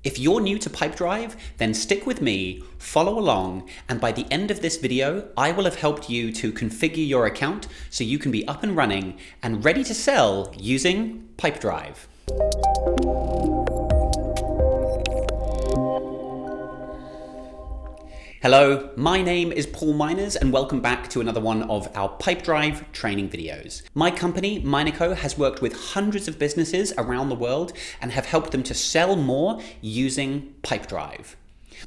If you're new to Pipedrive, then stick with me, follow along, and by the end of this video, I will have helped you to configure your account so you can be up and running and ready to sell using Pipedrive. Hello, my name is Paul Miners and welcome back to another one of our Pipedrive training videos. My company, Mineco, has worked with hundreds of businesses around the world and have helped them to sell more using Pipedrive.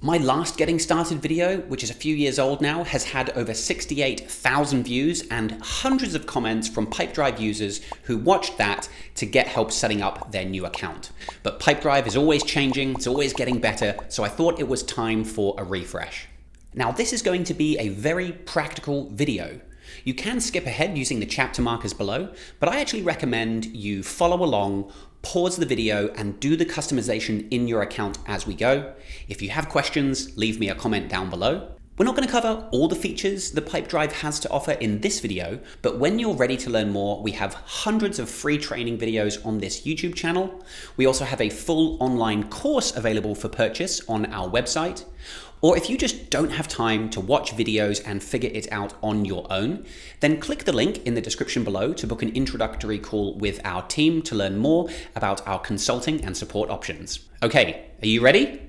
My last Getting Started video, which is a few years old now, has had over 68,000 views and hundreds of comments from Pipedrive users who watched that to get help setting up their new account. But Pipedrive is always changing, it's always getting better, so I thought it was time for a refresh. Now, this is going to be a very practical video. You can skip ahead using the chapter markers below, but I actually recommend you follow along, pause the video, and do the customization in your account as we go. If you have questions, leave me a comment down below. We're not going to cover all the features that Pipedrive has to offer in this video, but when you're ready to learn more, we have hundreds of free training videos on this YouTube channel. We also have a full online course available for purchase on our website. Or if you just don't have time to watch videos and figure it out on your own, then click the link in the description below to book an introductory call with our team to learn more about our consulting and support options. Okay, are you ready?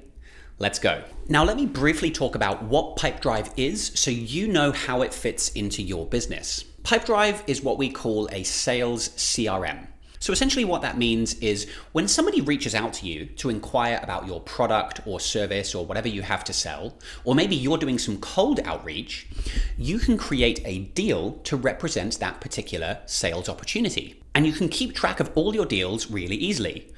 Let's go. Now let me briefly talk about what Pipedrive is so you know how it fits into your business. Pipedrive is what we call a sales CRM. So essentially what that means is when somebody reaches out to you to inquire about your product or service or whatever you have to sell, or maybe you're doing some cold outreach, you can create a deal to represent that particular sales opportunity. And you can keep track of all your deals really easily.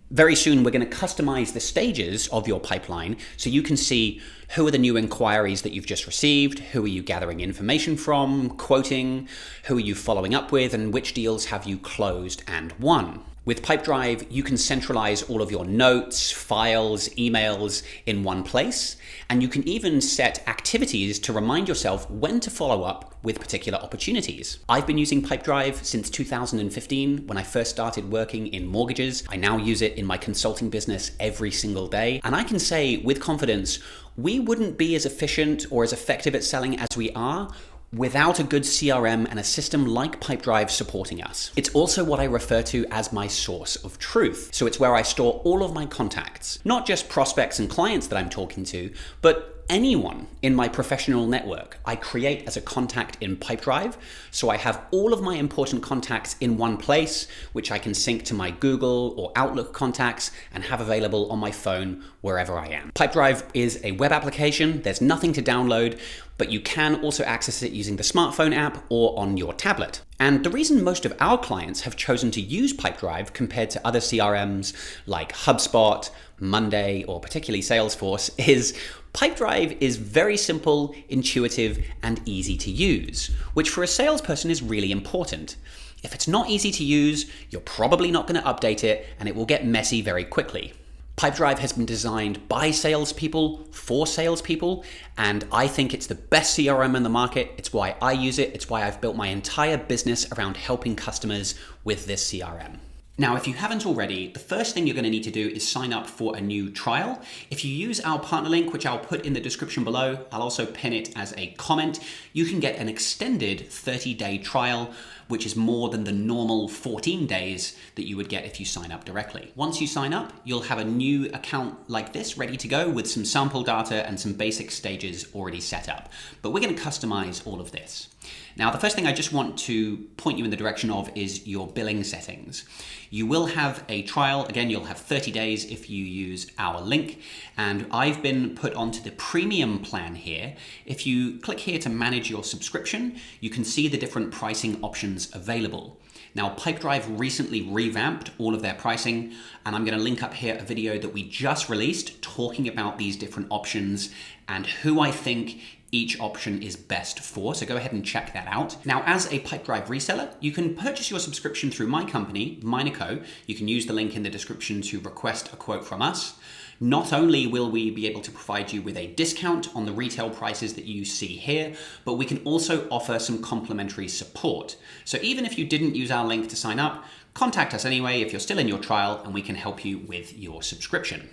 Very soon, we're going to customize the stages of your pipeline so you can see who are the new inquiries that you've just received, who are you gathering information from, quoting, who are you following up with, and which deals have you closed and won. With Pipedrive, you can centralize all of your notes, files, emails in one place, and you can even set activities to remind yourself when to follow up with particular opportunities. I've been using Pipedrive since 2015 when I first started working in mortgages. I now use it in my consulting business every single day, and I can say with confidence, we wouldn't be as efficient or as effective at selling as we are without a good CRM and a system like Pipedrive supporting us. It's also what I refer to as my source of truth. So it's where I store all of my contacts, not just prospects and clients that I'm talking to, but anyone in my professional network I create as a contact in Pipedrive. So I have all of my important contacts in one place, which I can sync to my Google or Outlook contacts and have available on my phone wherever I am. Pipedrive is a web application. There's nothing to download, but you can also access it using the smartphone app or on your tablet. And the reason most of our clients have chosen to use Pipedrive compared to other CRMs like HubSpot, Monday, or particularly Salesforce is Pipedrive is very simple, intuitive, and easy to use, which for a salesperson is really important. If it's not easy to use, you're probably not going to update it, and it will get messy very quickly. Pipedrive has been designed by salespeople for salespeople, and I think it's the best CRM in the market. It's why I use it. It's why I've built my entire business around helping customers with this CRM. Now, if you haven't already, the first thing you're going to need to do is sign up for a new trial. If you use our partner link, which I'll put in the description below, I'll also pin it as a comment, you can get an extended 30-day trial, which is more than the normal 14 days that you would get if you sign up directly. Once you sign up, you'll have a new account like this ready to go with some sample data and some basic stages already set up. But we're going to customize all of this. Now, the first thing I just want to point you in the direction of is your billing settings. You will have a trial. Again, you'll have 30 days if you use our link. And I've been put onto the premium plan here. If you click here to manage your subscription, you can see the different pricing options available. Now, Pipedrive recently revamped all of their pricing, and I'm going to link up here a video that we just released talking about these different options and who I think each option is best for, so go ahead and check that out. Now, as a Pipedrive reseller, you can purchase your subscription through my company, Mineco. You can use the link in the description to request a quote from us. Not only will we be able to provide you with a discount on the retail prices that you see here, but we can also offer some complimentary support. So even if you didn't use our link to sign up, contact us anyway if you're still in your trial and we can help you with your subscription.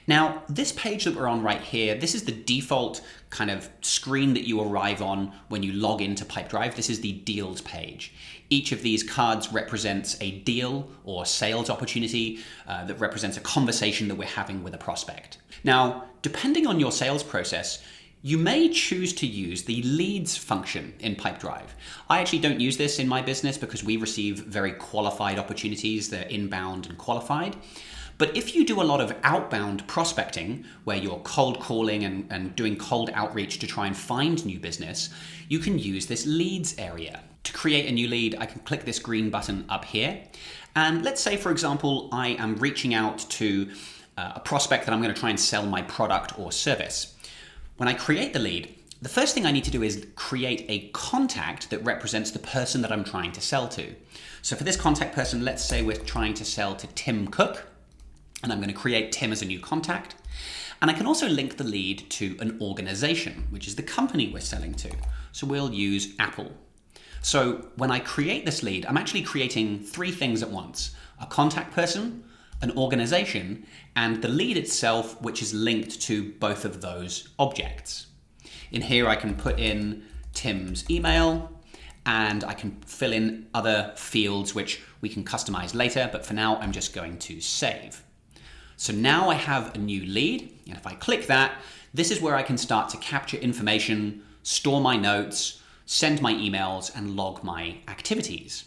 Now, this page that we're on right here, this is the default kind of screen that you arrive on when you log into Pipedrive. This is the deals page. Each of these cards represents a deal or sales opportunity that represents a conversation that we're having with a prospect. Now, depending on your sales process, you may choose to use the leads function in Pipedrive. I actually don't use this in my business because we receive very qualified opportunities. They're inbound and qualified. But if you do a lot of outbound prospecting, where you're cold calling and doing cold outreach to try and find new business, you can use this leads area. To create a new lead, I can click this green button up here. And let's say, for example, I am reaching out to a prospect that I'm going to try and sell my product or service. When I create the lead, the first thing I need to do is create a contact that represents the person that I'm trying to sell to. So for this contact person, let's say we're trying to sell to Tim Cook, and I'm going to create Tim as a new contact. And I can also link the lead to an organization, which is the company we're selling to. So we'll use Apple. So when I create this lead, I'm actually creating three things at once: a contact person, an organization, and the lead itself, which is linked to both of those objects. In here, I can put in Tim's email, and I can fill in other fields which we can customize later, but for now, I'm just going to save. So now I have a new lead, and if I click that, this is where I can start to capture information, store my notes, send my emails, and log my activities.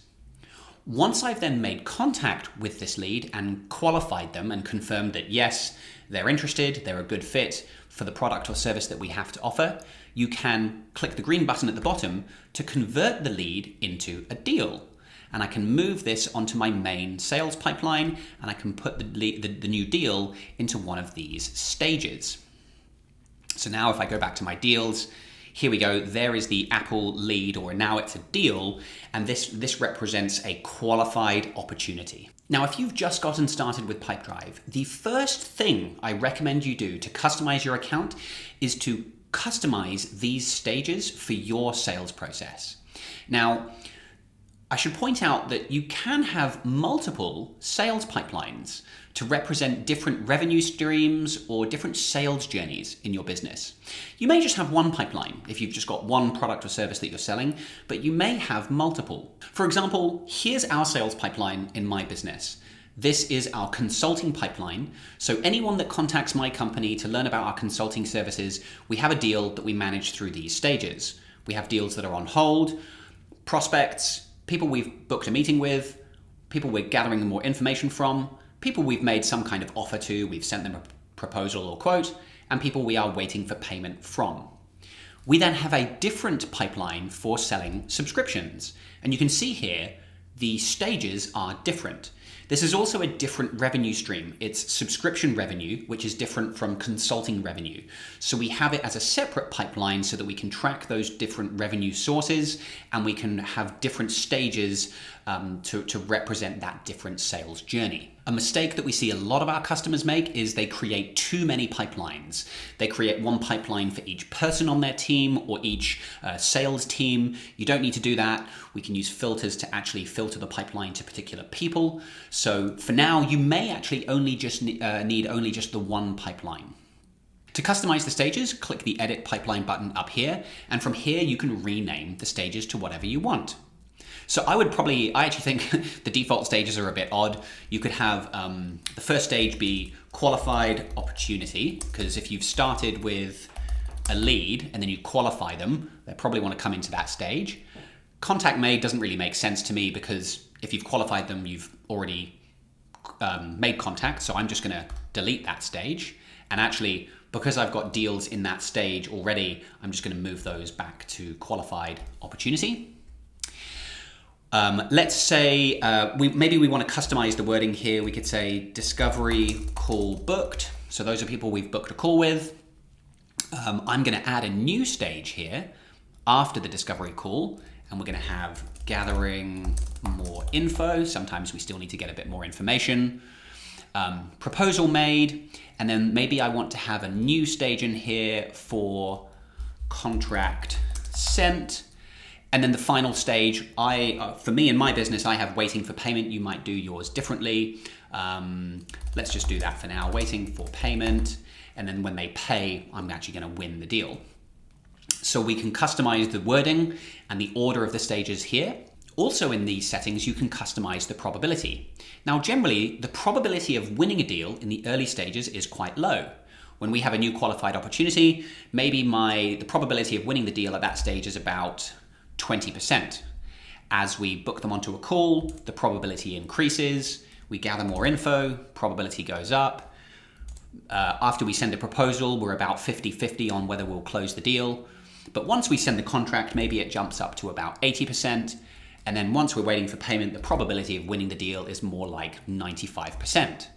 Once I've then made contact with this lead and qualified them and confirmed that yes, they're interested, they're a good fit for the product or service that we have to offer, you can click the green button at the bottom to convert the lead into a deal. And I can move this onto my main sales pipeline, and I can put the new deal into one of these stages. So now if I go back to my deals, here we go, there is the Apple lead, or now it's a deal, and this represents a qualified opportunity. Now, if you've just gotten started with Pipedrive, the first thing I recommend you do to customize your account is to customize these stages for your sales process. Now, I should point out that you can have multiple sales pipelines to represent different revenue streams or different sales journeys in your business. You may just have one pipeline if you've just got one product or service that you're selling, but you may have multiple. For example, here's our sales pipeline in my business. This is our consulting pipeline. So anyone that contacts my company to learn about our consulting services, we have a deal that we manage through these stages. We have deals that are on hold, prospects, people we've booked a meeting with, people we're gathering more information from, people we've made some kind of offer to, we've sent them a proposal or quote, and people we are waiting for payment from. We then have a different pipeline for selling subscriptions. And you can see here, the stages are different. This is also a different revenue stream. It's subscription revenue, which is different from consulting revenue. So we have it as a separate pipeline so that we can track those different revenue sources, and we can have different stages to represent that different sales journey. A mistake that we see a lot of our customers make is they create too many pipelines. They create one pipeline for each person on their team or each sales team. You don't need to do that. We can use filters to actually filter the pipeline to particular people. So for now, you may actually only just need only just the one pipeline. To customize the stages, click the Edit Pipeline button up here, and from here you can rename the stages to whatever you want. So I actually think the default stages are a bit odd. You could have the first stage be qualified opportunity, because if you've started with a lead and then you qualify them, they probably want to come into that stage. Contact made doesn't really make sense to me, because if you've qualified them, you've already made contact. So I'm just going to delete that stage. And actually, because I've got deals in that stage already, I'm just going to move those back to qualified opportunity. Let's say maybe we want to customize the wording here. We could say discovery call booked. So those are people we've booked a call with. I'm going to add a new stage here after the discovery call, and we're going to have gathering more info. Sometimes we still need to get a bit more information. Proposal made, and then maybe I want to have a new stage in here for contract sent. And then the final stage, for me in my business, I have waiting for payment. You might do yours differently. Let's just do that for now, waiting for payment. And then when they pay, I'm actually going to win the deal. So we can customize the wording and the order of the stages here. Also in these settings, you can customize the probability. Now, generally, the probability of winning a deal in the early stages is quite low. When we have a new qualified opportunity, maybe the probability of winning the deal at that stage is about 20%. As we book them onto a call, the probability increases. We gather more info, probability goes up. After we send a proposal, we're about 50-50 on whether we'll close the deal. But once we send the contract, maybe it jumps up to about 80%. And then once we're waiting for payment, the probability of winning the deal is more like 95%.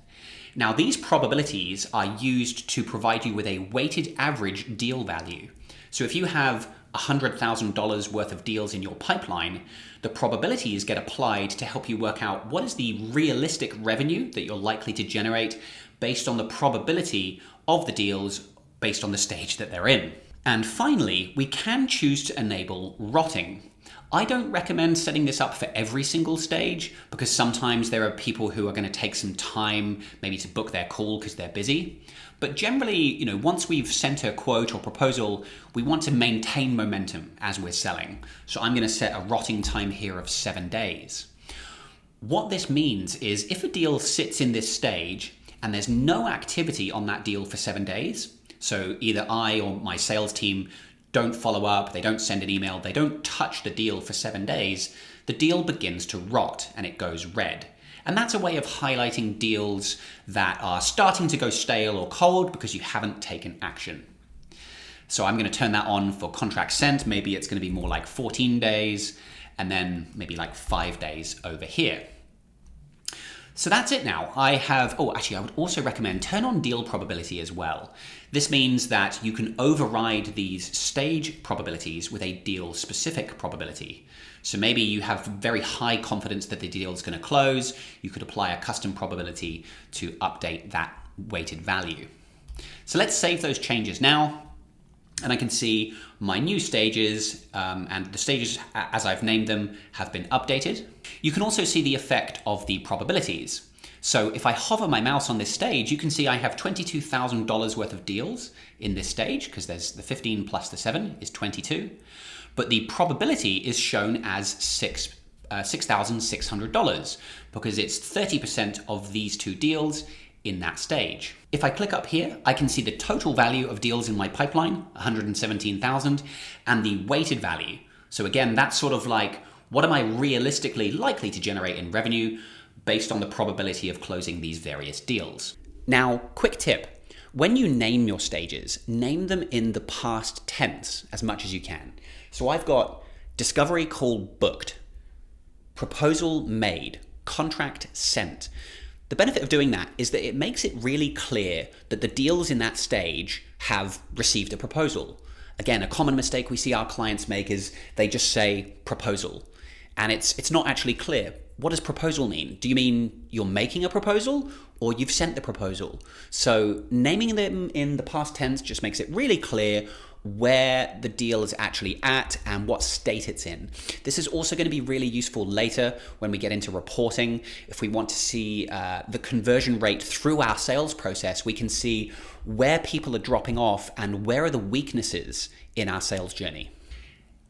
Now, these probabilities are used to provide you with a weighted average deal value. So if you have $100,000 worth of deals in your pipeline, the probabilities get applied to help you work out what is the realistic revenue that you're likely to generate based on the probability of the deals based on the stage that they're in. And finally, we can choose to enable rotting. I don't recommend setting this up for every single stage because sometimes there are people who are going to take some time maybe to book their call because they're busy. But generally, once we've sent a quote or proposal, we want to maintain momentum as we're selling. So I'm going to set a rotting time here of 7 days. What this means is if a deal sits in this stage and there's no activity on that deal for 7 days, so either I or my sales team don't follow up, they don't send an email, they don't touch the deal for 7 days, the deal begins to rot and it goes red. And that's a way of highlighting deals that are starting to go stale or cold because you haven't taken action. So I'm going to turn that on for contract sent. Maybe it's going to be more like 14 days and then maybe like 5 days over here. So that's it now. I would also recommend turn on deal probability as well. This means that you can override these stage probabilities with a deal specific probability. So maybe you have very high confidence that the deal is going to close. You could apply a custom probability to update that weighted value. So let's save those changes now. And I can see my new stages and the stages as I've named them have been updated. You can also see the effect of the probabilities. So if I hover my mouse on this stage, you can see I have $22,000 worth of deals in this stage because there's the 15 plus the 7 is 22. But the probability is shown as $6,600 because it's 30% of these two deals in that stage. If I click up here, I can see the total value of deals in my pipeline, 117,000, and the weighted value. So again, that's sort of like, what am I realistically likely to generate in revenue based on the probability of closing these various deals? Now, quick tip. When you name your stages, name them in the past tense as much as you can. So I've got discovery call booked, proposal made, contract sent. The benefit of doing that is that it makes it really clear that the deals in that stage have received a proposal. Again, a common mistake we see our clients make is they just say proposal, and it's not actually clear. What does proposal mean? Do you mean you're making a proposal or you've sent the proposal? So naming them in the past tense just makes it really clear where the deal is actually at and what state it's in. This is also going to be really useful later when we get into reporting. If we want to see the conversion rate through our sales process, we can see where people are dropping off and where are the weaknesses in our sales journey.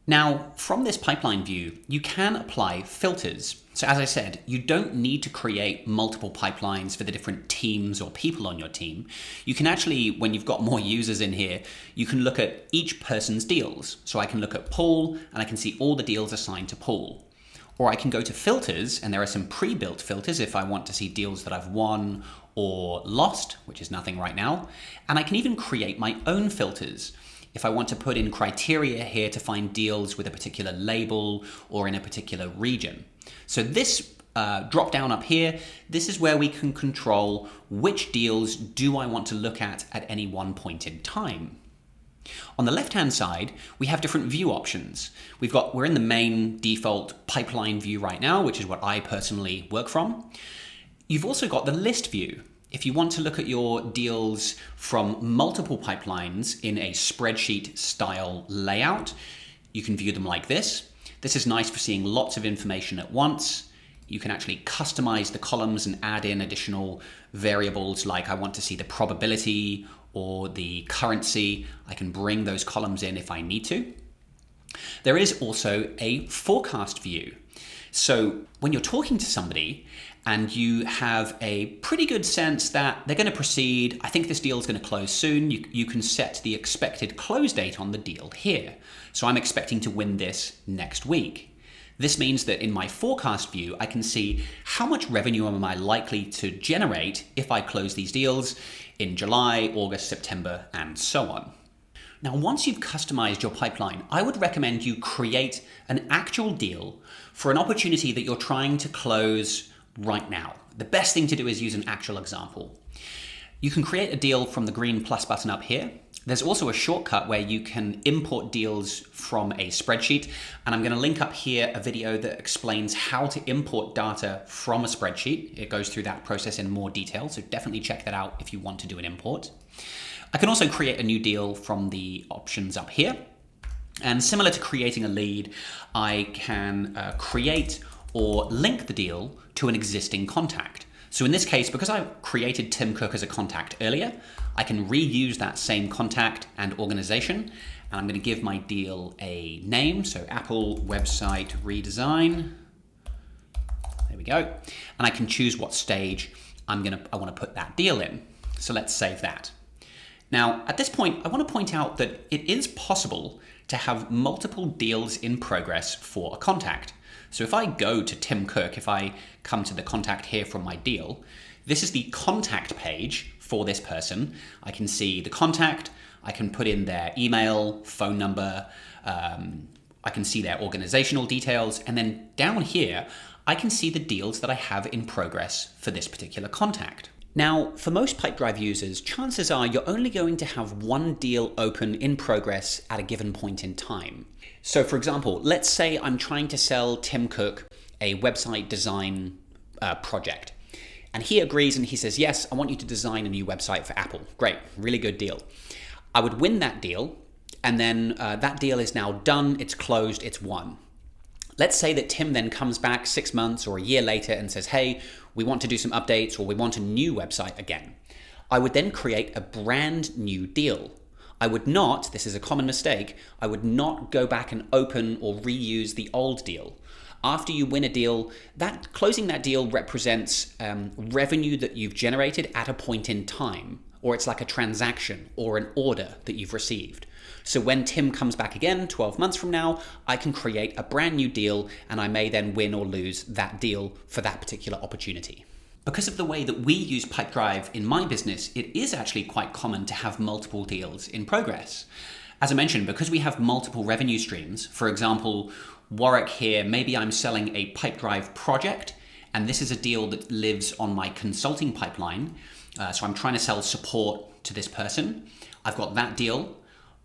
Now, from this pipeline view, you can apply filters. So as I said, you don't need to create multiple pipelines for the different teams or people on your team. You can actually, when you've got more users in here, you can look at each person's deals. So I can look at Paul and I can see all the deals assigned to Paul. Or I can go to filters, and there are some pre-built filters if I want to see deals that I've won or lost, which is nothing right now. And I can even create my own filters. If I want to put in criteria here to find deals with a particular label or in a particular region. So this drop down up here, this is where we can control which deals do I want to look at any one point in time. On the left-hand side, we have different view options. We're in the main default pipeline view right now, which is what I personally work from. You've also got the list view. If you want to look at your deals from multiple pipelines in a spreadsheet style layout, you can view them like this. This is nice for seeing lots of information at once. You can actually customize the columns and add in additional variables like I want to see the probability or the currency. I can bring those columns in if I need to. There is also a forecast view. So when you're talking to somebody and you have a pretty good sense that they're going to proceed, I think this deal is going to close soon, you can set the expected close date on the deal here. So I'm expecting to win this next week. This means that in my forecast view, I can see how much revenue am I likely to generate if I close these deals in July, August, September, and so on. Now, once you've customized your pipeline, I would recommend you create an actual deal for an opportunity that you're trying to close right now. The best thing to do is use an actual example. You can create a deal from the green plus button up here. There's also a shortcut where you can import deals from a spreadsheet, and I'm going to link up here a video that explains how to import data from a spreadsheet. It goes through that process in more detail, so definitely check that out if you want to do an import. I can also create a new deal from the options up here, and similar to creating a lead, I can create or link the deal to an existing contact. So in this case, because I created Tim Cook as a contact earlier, I can reuse that same contact and organization, and I'm going to give my deal a name. So Apple website redesign. There we go. And I can choose what stage I want to put that deal in. So let's save that. Now, at this point, I want to point out that it is possible to have multiple deals in progress for a contact. So if I go to Tim Cook, if I come to the contact here from my deal, this is the contact page for this person. I can see the contact, I can put in their email, phone number, I can see their organizational details, and then down here, I can see the deals that I have in progress for this particular contact. Now, for most Pipedrive users, chances are you're only going to have one deal open in progress at a given point in time. So for example, let's say I'm trying to sell Tim Cook a website design project. And he agrees and he says, yes, I want you to design a new website for Apple. Great, really good deal. I would win that deal, and then that deal is now done, it's closed, it's won. Let's say that Tim then comes back 6 months or a year later and says, hey, we want to do some updates, or we want a new website again. I would then create a brand new deal. I would not, this is a common mistake, I would not go back and open or reuse the old deal. After you win a deal, closing that deal represents revenue that you've generated at a point in time, or it's like a transaction or an order that you've received. So when Tim comes back again 12 months from now, I can create a brand new deal, and I may then win or lose that deal for that particular opportunity. Because of the way that we use Pipedrive in my business, it is actually quite common to have multiple deals in progress. As I mentioned, because we have multiple revenue streams, for example, Warwick here, maybe I'm selling a Pipedrive project, and this is a deal that lives on my consulting pipeline. So I'm trying to sell support to this person. I've got that deal,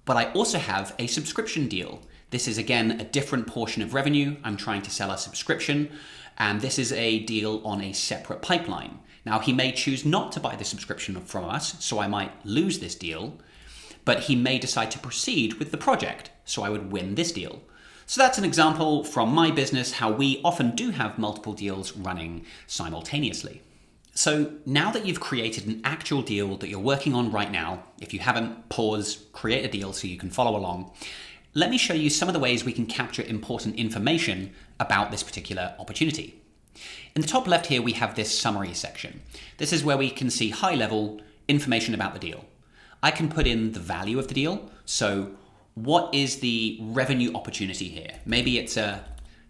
but I also have a subscription deal. This is again a different portion of revenue. I'm trying to sell a subscription, and this is a deal on a separate pipeline. Now he may choose not to buy the subscription from us, so I might lose this deal, but he may decide to proceed with the project, so I would win this deal. So that's an example from my business how we often do have multiple deals running simultaneously. So now that you've created an actual deal that you're working on right now, if you haven't, pause, create a deal so you can follow along. Let me show you some of the ways we can capture important information about this particular opportunity. In the top left here, we have this summary section. This is where we can see high-level information about the deal. I can put in the value of the deal. So what is the revenue opportunity here? Maybe it's a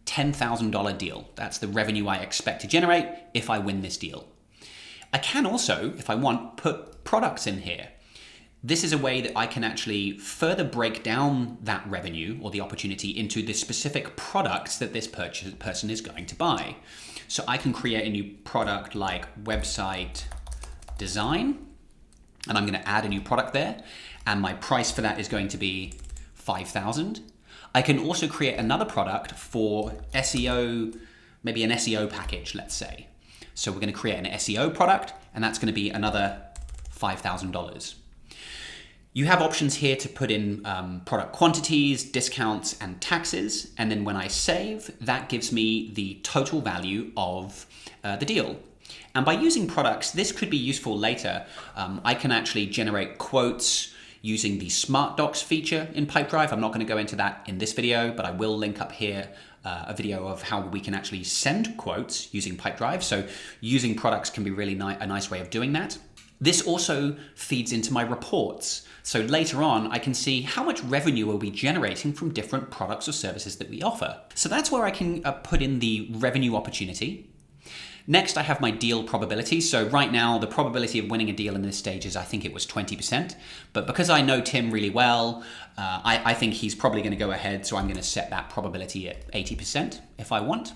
$10,000 deal. That's the revenue I expect to generate if I win this deal. I can also, if I want, put products in here. This is a way that I can actually further break down that revenue or the opportunity into the specific products that this person is going to buy. So I can create a new product like website design, and I'm going to add a new product there, and my price for that is going to be $5,000. I can also create another product for SEO, maybe an SEO package, let's say. So we're going to create an SEO product, and that's going to be another $5,000. You have options here to put in product quantities, discounts, and taxes. And then when I save, that gives me the total value of the deal. And by using products, this could be useful later. I can actually generate quotes using the Smart Docs feature in Pipedrive. I'm not going to go into that in this video, but I will link up here a video of how we can actually send quotes using Pipedrive. So using products can be really a nice way of doing that. This also feeds into my reports. So later on, I can see how much revenue we'll be generating from different products or services that we offer. So that's where I can put in the revenue opportunity. Next, I have my deal probability. So right now, the probability of winning a deal in this stage is, I think it was 20%. But because I know Tim really well, I think he's probably going to go ahead. So I'm going to set that probability at 80% if I want.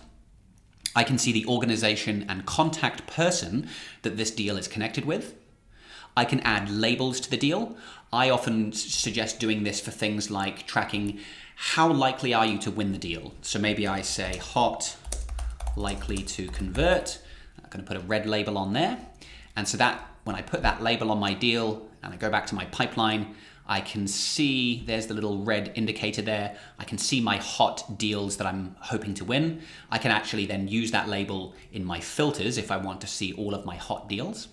I can see the organization and contact person that this deal is connected with. I can add labels to the deal. I often suggest doing this for things like tracking how likely are you to win the deal. So maybe I say hot, likely to convert. I'm going to put a red label on there. And so that when I put that label on my deal and I go back to my pipeline, I can see there's the little red indicator there. I can see my hot deals that I'm hoping to win. I can actually then use that label in my filters if I want to see all of my hot deals.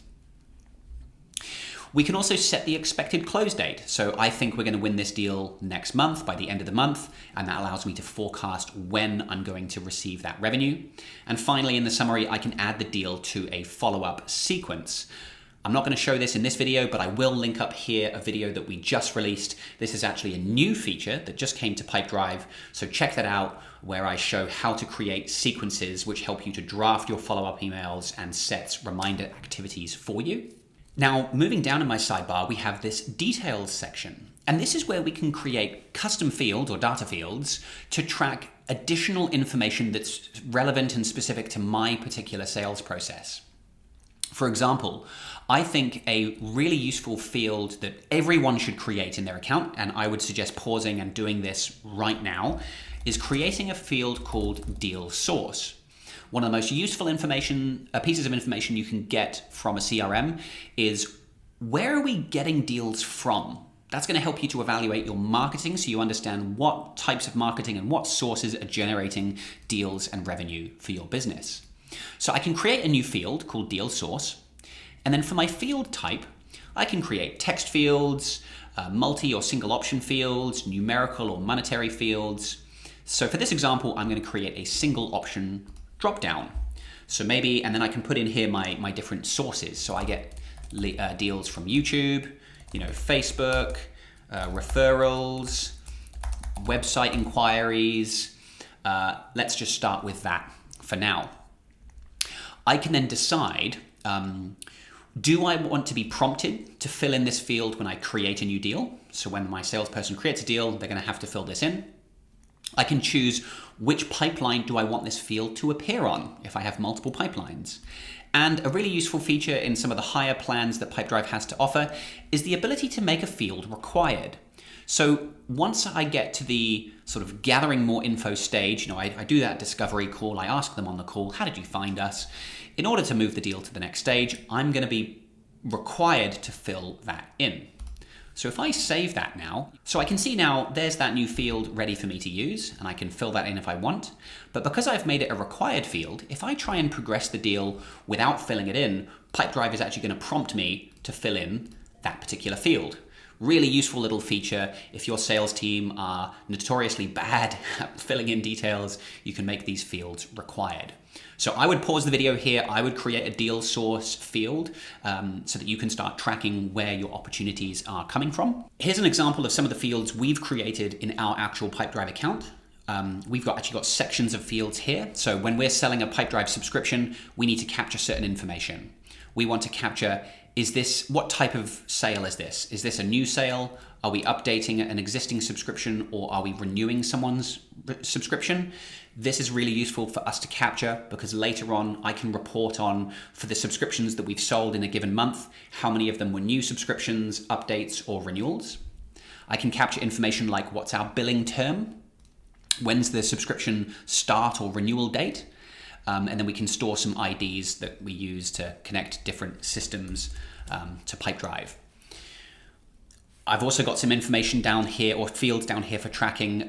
We can also set the expected close date. So I think we're going to win this deal next month by the end of the month, and that allows me to forecast when I'm going to receive that revenue. And finally, in the summary, I can add the deal to a follow-up sequence. I'm not going to show this in this video, but I will link up here a video that we just released. This is actually a new feature that just came to Pipedrive, so check that out, where I show how to create sequences which help you to draft your follow-up emails and set reminder activities for you. Now, moving down in my sidebar, we have this details section. And this is where we can create custom fields or data fields to track additional information that's relevant and specific to my particular sales process. For example, I think a really useful field that everyone should create in their account, and I would suggest pausing and doing this right now, is creating a field called deal source. One of the most useful pieces of information you can get from a CRM is, where are we getting deals from? That's going to help you to evaluate your marketing so you understand what types of marketing and what sources are generating deals and revenue for your business. So I can create a new field called deal source. And then for my field type, I can create text fields, multi or single option fields, numerical or monetary fields. So for this example, I'm going to create a single option drop down. So maybe, and then I can put in here my different sources. So I get deals from YouTube, Facebook, referrals, website inquiries. Let's just start with that for now. I can then decide, do I want to be prompted to fill in this field when I create a new deal? So when my salesperson creates a deal, they're going to have to fill this in. I can choose which pipeline do I want this field to appear on if I have multiple pipelines. And a really useful feature in some of the higher plans that Pipedrive has to offer is the ability to make a field required. So once I get to the sort of gathering more info stage, I do that discovery call, I ask them on the call, how did you find us? In order to move the deal to the next stage, I'm going to be required to fill that in. So if I save that now, so I can see now there's that new field ready for me to use, and I can fill that in if I want. But because I've made it a required field, if I try and progress the deal without filling it in, Pipedrive is actually going to prompt me to fill in that particular field. Really useful little feature. If your sales team are notoriously bad at filling in details, you can make these fields required. So I would pause the video here. I would create a deal source field so that you can start tracking where your opportunities are coming from. Here's an example of some of the fields we've created in our actual Pipedrive account. We've actually got sections of fields here. So when we're selling a Pipedrive subscription, we need to capture certain information. We want to capture, what type of sale is this? Is this a new sale? Are we updating an existing subscription, or are we renewing someone's subscription? This is really useful for us to capture because later on I can report on, for the subscriptions that we've sold in a given month, how many of them were new subscriptions, updates, or renewals. I can capture information like what's our billing term, when's the subscription start or renewal date, and then we can store some IDs that we use to connect different systems to Pipedrive. I've also got some information down here, or fields down here, for tracking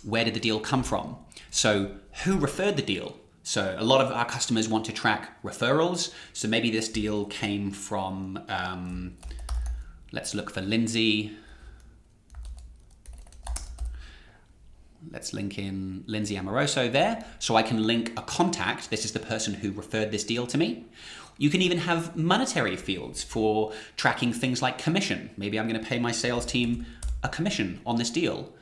where did the deal come from. So who referred the deal? So a lot of our customers want to track referrals. So maybe this deal came from, let's look for Lindsay. Let's link in Lindsay Amoroso there. So I can link a contact. This is the person who referred this deal to me. You can even have monetary fields for tracking things like commission. Maybe I'm going to pay my sales team a commission on this deal.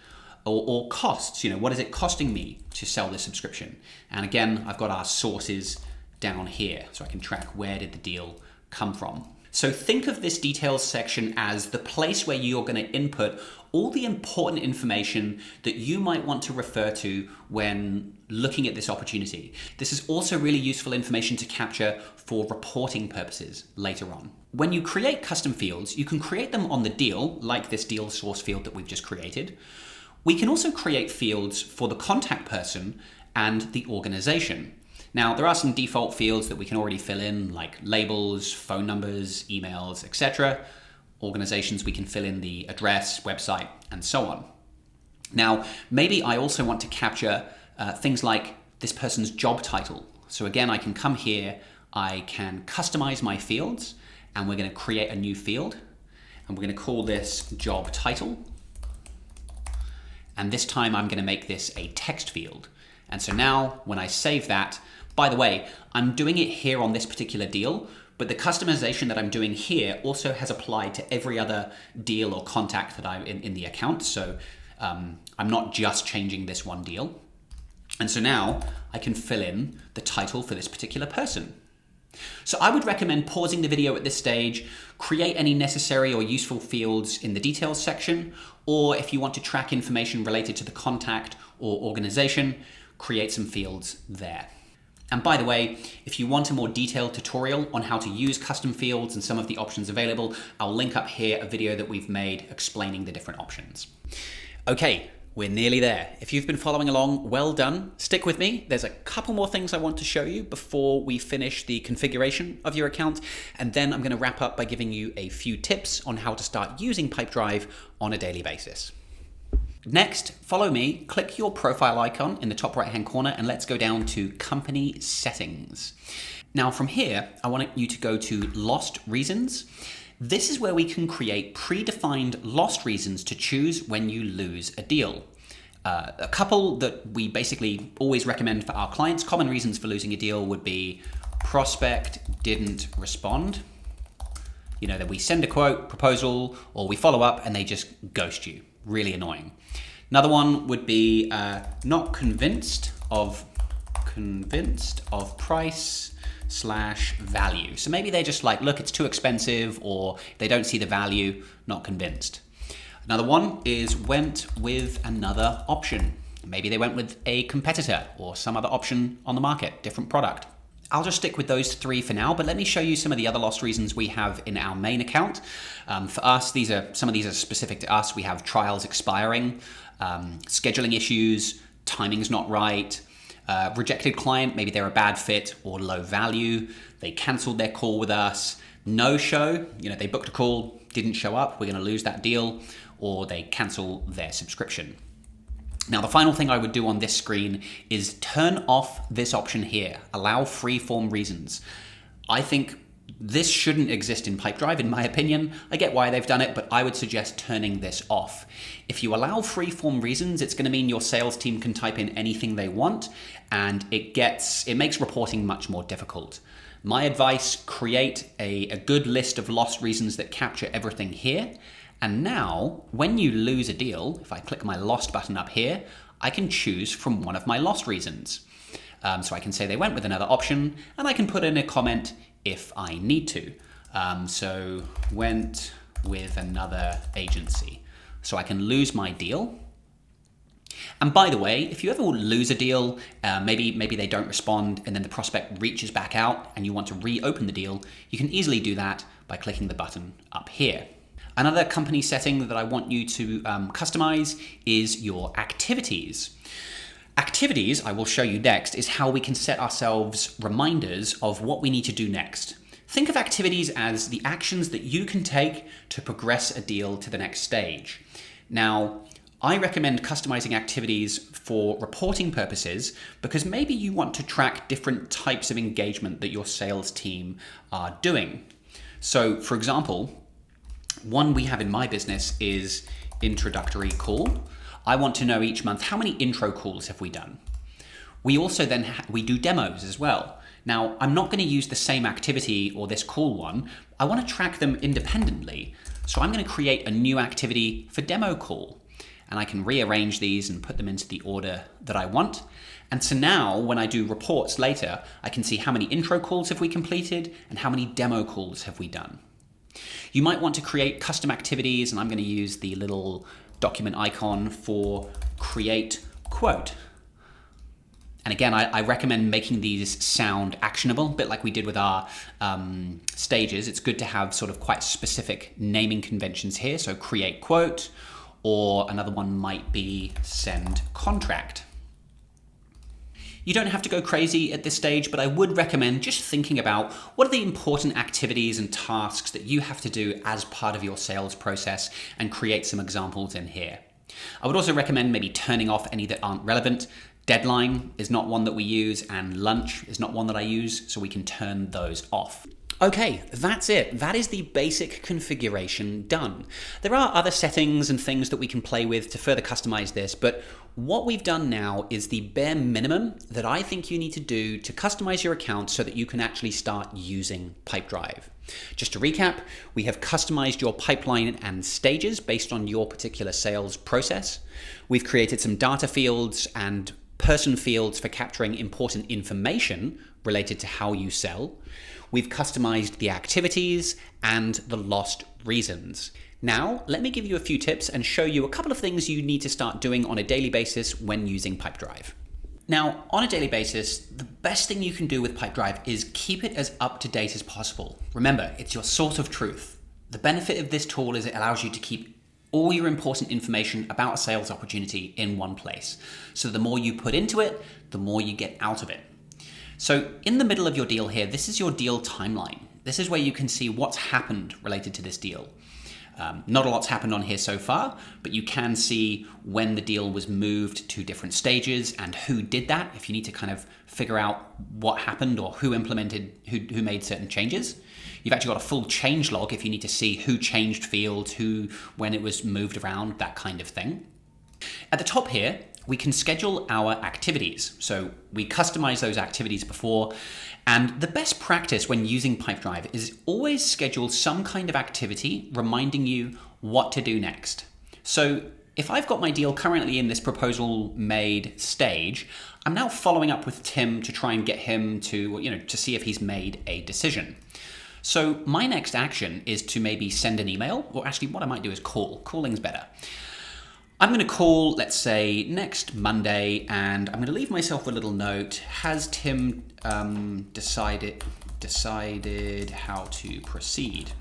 Or costs, what is it costing me to sell this subscription? And again, I've got our sources down here, so I can track where did the deal come from. So think of this details section as the place where you're going to input all the important information that you might want to refer to when looking at this opportunity. This is also really useful information to capture for reporting purposes later on. When you create custom fields, you can create them on the deal, like this deal source field that we've just created. We can also create fields for the contact person and the organization. Now, there are some default fields that we can already fill in, like labels, phone numbers, emails, etc. Organizations, we can fill in the address, website, and so on. Now, maybe I also want to capture things like this person's job title. So again, I can come here, I can customize my fields, and we're going to create a new field, and we're going to call this job title. And this time I'm going to make this a text field. And so now when I save that, by the way, I'm doing it here on this particular deal, but the customization that I'm doing here also has applied to every other deal or contact that I'm in the account. So I'm not just changing this one deal. And so now I can fill in the title for this particular person. So I would recommend pausing the video at this stage, create any necessary or useful fields in the details section, or if you want to track information related to the contact or organization, create some fields there. And by the way, if you want a more detailed tutorial on how to use custom fields and some of the options available, I'll link up here a video that we've made explaining the different options. Okay. We're nearly there. If you've been following along, well done. Stick with me. There's a couple more things I want to show you before we finish the configuration of your account. And then I'm going to wrap up by giving you a few tips on how to start using Pipedrive on a daily basis. Next, follow me, click your profile icon in the top right-hand corner, and let's go down to Company Settings. Now from here, I want you to go to Lost Reasons. This is where we can create predefined lost reasons to choose when you lose a deal. A couple that we basically always recommend for our clients, common reasons for losing a deal would be prospect didn't respond. That we send a quote, proposal, or we follow up and they just ghost you. Really annoying. Another one would be not convinced of price/value. So maybe they're just like, look, it's too expensive, or they don't see the value, not convinced. Another one is went with another option. Maybe they went with a competitor or some other option on the market, different product. I'll just stick with those three for now, but let me show you some of the other lost reasons we have in our main account. For us, some of these are specific to us. We have trials expiring, scheduling issues, timing's not right, rejected client, maybe they're a bad fit or low value. They canceled their call with us. No show, they booked a call, didn't show up, we're going to lose that deal, or they cancel their subscription. Now, the final thing I would do on this screen is turn off this option here, allow free-form reasons. I think this shouldn't exist in Pipedrive, in my opinion. I get why they've done it, but I would suggest turning this off. If you allow free-form reasons, it's going to mean your sales team can type in anything they want, and it makes reporting much more difficult. My advice, create a good list of lost reasons that capture everything here. And now, when you lose a deal, if I click my lost button up here, I can choose from one of my lost reasons. So I can say they went with another option, and I can put in a comment if I need to. So went with another agency. So I can lose my deal. And by the way, if you ever lose a deal, maybe they don't respond and then the prospect reaches back out and you want to reopen the deal, you can easily do that by clicking the button up here. Another company setting that I want you to customize is your activities. Activities, I will show you next, is how we can set ourselves reminders of what we need to do next. Think of activities as the actions that you can take to progress a deal to the next stage. Now, I recommend customizing activities for reporting purposes because maybe you want to track different types of engagement that your sales team are doing. So, for example, one we have in my business is introductory call. I want to know each month how many intro calls have we done. We also then we do demos as well. Now, I'm not going to use the same activity or this call one. I want to track them independently. So I'm going to create a new activity for demo call. And I can rearrange these and put them into the order that I want. And so now when I do reports later, I can see how many intro calls have we completed and how many demo calls have we done. You might want to create custom activities, and I'm going to use the little document icon for create quote. And again, I recommend making these sound actionable, a bit like we did with our stages. It's good to have sort of quite specific naming conventions here. So create quote, or another one might be send contract. You don't have to go crazy at this stage, but I would recommend just thinking about what are the important activities and tasks that you have to do as part of your sales process and create some examples in here. I would also recommend maybe turning off any that aren't relevant. Deadline is not one that we use, and lunch is not one that I use, so we can turn those off. Okay, that's it. That is the basic configuration done. There are other settings and things that we can play with to further customize this, but what we've done now is the bare minimum that I think you need to do to customize your account so that you can actually start using Pipedrive. Just to recap, we have customized your pipeline and stages based on your particular sales process. We've created some data fields and person fields for capturing important information related to how you sell. We've customized the activities and the lost reasons. Now, let me give you a few tips and show you a couple of things you need to start doing on a daily basis when using Pipedrive. Now, on a daily basis, the best thing you can do with Pipedrive is keep it as up to date as possible. Remember, it's your source of truth. The benefit of this tool is it allows you to keep all your important information about a sales opportunity in one place. So the more you put into it, the more you get out of it. So in the middle of your deal here, this is your deal timeline. This is where you can see what's happened related to this deal. Not a lot's happened on here so far, but you can see when the deal was moved to different stages and who did that, if you need to kind of figure out what happened or who implemented, who made certain changes. You've actually got a full change log if you need to see who changed fields, when it was moved around, that kind of thing. At the top here, we can schedule our activities. So we customize those activities before, and the best practice when using Pipedrive is always schedule some kind of activity reminding you what to do next. So if I've got my deal currently in this proposal made stage, I'm now following up with Tim to try and get him to see if he's made a decision. So my next action is to maybe send an email, or actually what I might do is call. Calling's better. I'm going to call, let's say, next Monday, and I'm going to leave myself a little note. Has Tim decided how to proceed?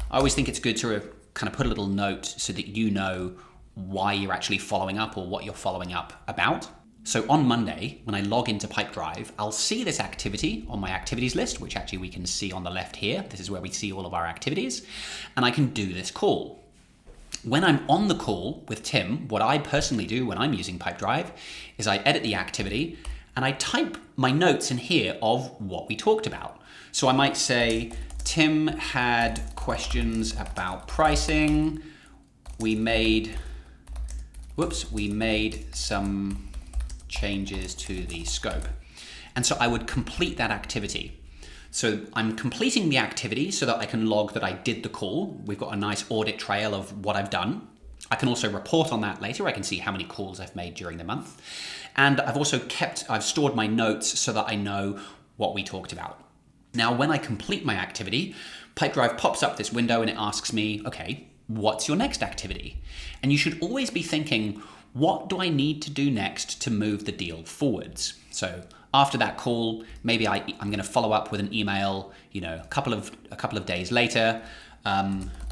I always think it's good to kind of put a little note so that you know why you're actually following up or what you're following up about. So on Monday, when I log into Pipedrive, I'll see this activity on my activities list, which actually we can see on the left here. This is where we see all of our activities, and I can do this call. When I'm on the call with Tim, what I personally do when I'm using Pipedrive is I edit the activity and I type my notes in here of what we talked about. So I might say, Tim had questions about pricing. We made some changes to the scope. And so I would complete that activity. So I'm completing the activity so that I can log that I did the call. We've got a nice audit trail of what I've done. I can also report on that later. I can see how many calls I've made during the month. And I've stored my notes so that I know what we talked about. Now, when I complete my activity, Pipedrive pops up this window and it asks me, okay, what's your next activity? And you should always be thinking, what do I need to do next to move the deal forwards? So after that call, maybe I'm going to follow up with an email, a couple of days later,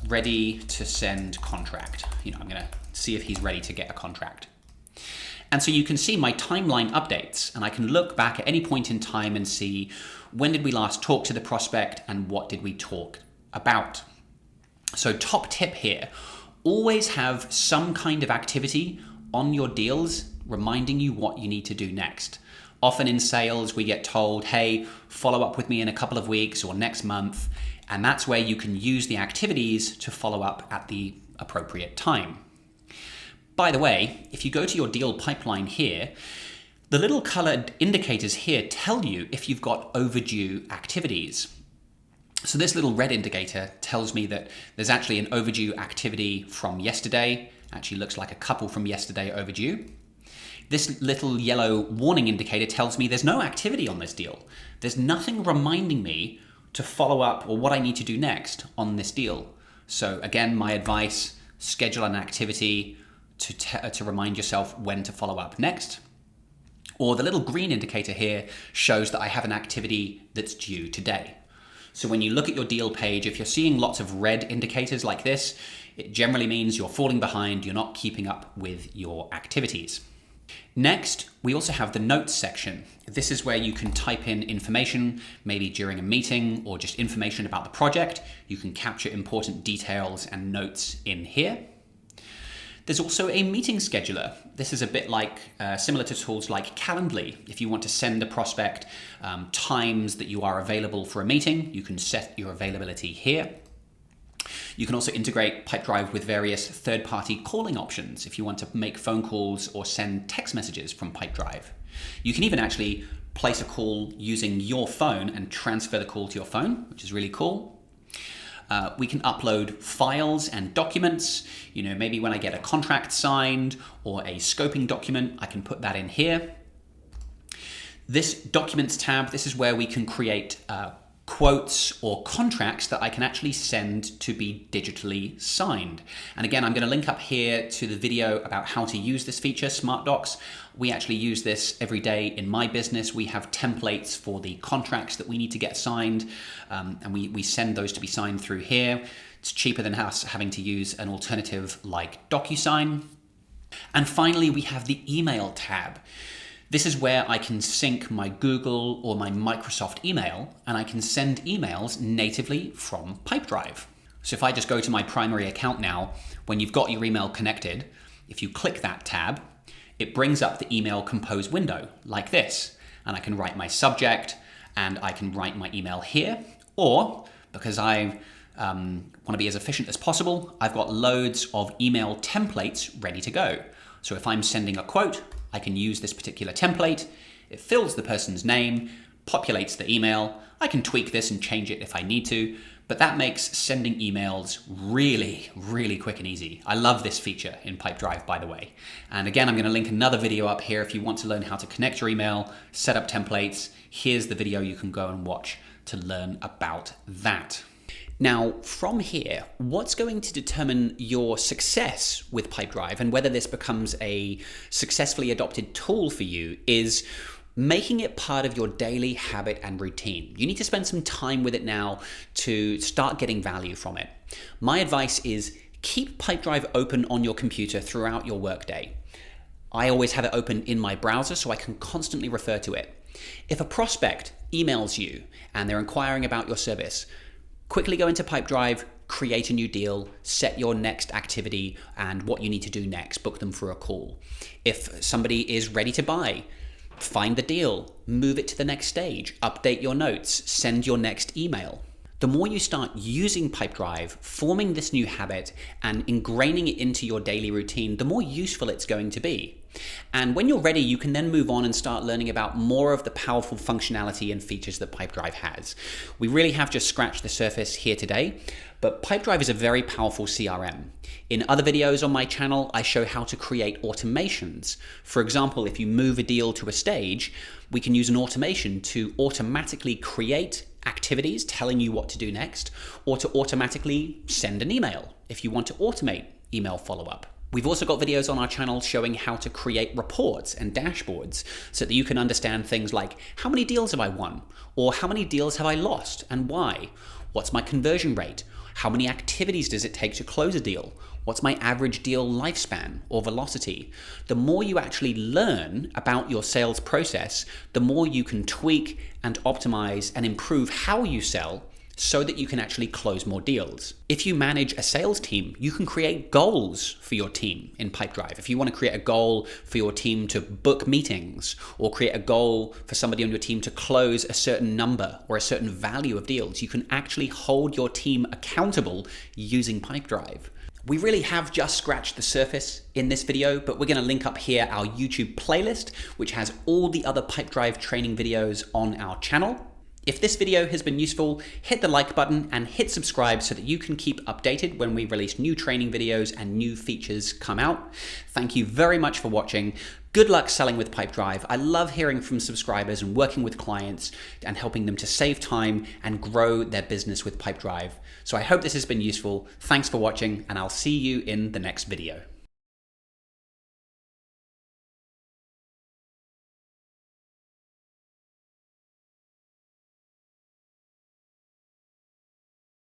ready to send contract. I'm going to see if he's ready to get a contract. And so you can see my timeline updates, and I can look back at any point in time and see when did we last talk to the prospect and what did we talk about? So top tip here, always have some kind of activity on your deals reminding you what you need to do next. Often in sales, we get told, hey, follow up with me in a couple of weeks or next month. And that's where you can use the activities to follow up at the appropriate time. By the way, if you go to your deal pipeline here, the little colored indicators here tell you if you've got overdue activities. So this little red indicator tells me that there's actually an overdue activity from yesterday. Actually looks like a couple from yesterday overdue. This little yellow warning indicator tells me there's no activity on this deal. There's nothing reminding me to follow up or what I need to do next on this deal. So again, my advice, schedule an activity to remind yourself when to follow up next. Or the little green indicator here shows that I have an activity that's due today. So when you look at your deal page, if you're seeing lots of red indicators like this, it generally means you're falling behind, you're not keeping up with your activities. Next, we also have the notes section. This is where you can type in information, maybe during a meeting or just information about the project. You can capture important details and notes in here. There's also a meeting scheduler. This is a bit like similar to tools like Calendly. If you want to send a prospect times that you are available for a meeting, you can set your availability here. You can also integrate Pipedrive with various third-party calling options if you want to make phone calls or send text messages from Pipedrive. You can even actually place a call using your phone and transfer the call to your phone, which is really cool. We can upload files and documents. You know, maybe when I get a contract signed or a scoping document, I can put that in here. This Documents tab, this is where we can create quotes or contracts that I can actually send to be digitally signed. And again, I'm going to link up here to the video about how to use this feature, Smart Docs. We actually use this every day in my business. We have templates for the contracts that we need to get signed, and we send those to be signed through here. It's cheaper than us having to use an alternative like DocuSign. And finally, we have the Email tab. This is where I can sync my Google or my Microsoft email, and I can send emails natively from Pipedrive. So if I just go to my primary account now, when you've got your email connected, if you click that tab, it brings up the email compose window like this. And I can write my subject and I can write my email here, or because I want to be as efficient as possible, I've got loads of email templates ready to go. So if I'm sending a quote, I can use this particular template. It fills the person's name, populates the email. I can tweak this and change it if I need to, but that makes sending emails really, really quick and easy. I love this feature in Pipedrive, by the way. And again, I'm going to link another video up here if you want to learn how to connect your email, set up templates. Here's the video you can go and watch to learn about that. Now, from here, what's going to determine your success with Pipedrive and whether this becomes a successfully adopted tool for you is making it part of your daily habit and routine. You need to spend some time with it now to start getting value from it. My advice is keep Pipedrive open on your computer throughout your workday. I always have it open in my browser so I can constantly refer to it. If a prospect emails you and they're inquiring about your service, quickly go into Pipedrive, create a new deal, set your next activity and what you need to do next, book them for a call. If somebody is ready to buy, find the deal, move it to the next stage, update your notes, send your next email. The more you start using Pipedrive, forming this new habit and ingraining it into your daily routine, the more useful it's going to be. And when you're ready, you can then move on and start learning about more of the powerful functionality and features that Pipedrive has. We really have just scratched the surface here today, but Pipedrive is a very powerful CRM. In other videos on my channel, I show how to create automations. For example, if you move a deal to a stage, we can use an automation to automatically create activities telling you what to do next, or to automatically send an email if you want to automate email follow-up. We've also got videos on our channel showing how to create reports and dashboards so that you can understand things like how many deals have I won, or how many deals have I lost and why? What's my conversion rate? How many activities does it take to close a deal? What's my average deal lifespan or velocity? The more you actually learn about your sales process, the more you can tweak and optimize and improve how you sell so that you can actually close more deals. If you manage a sales team, you can create goals for your team in Pipedrive. If you want to create a goal for your team to book meetings, or create a goal for somebody on your team to close a certain number or a certain value of deals, you can actually hold your team accountable using Pipedrive. We really have just scratched the surface in this video, but we're going to link up here our YouTube playlist, which has all the other Pipedrive training videos on our channel. If this video has been useful, hit the like button and hit subscribe so that you can keep updated when we release new training videos and new features come out. Thank you very much for watching. Good luck selling with Pipedrive. I love hearing from subscribers and working with clients and helping them to save time and grow their business with Pipedrive. So I hope this has been useful. Thanks for watching, and I'll see you in the next video.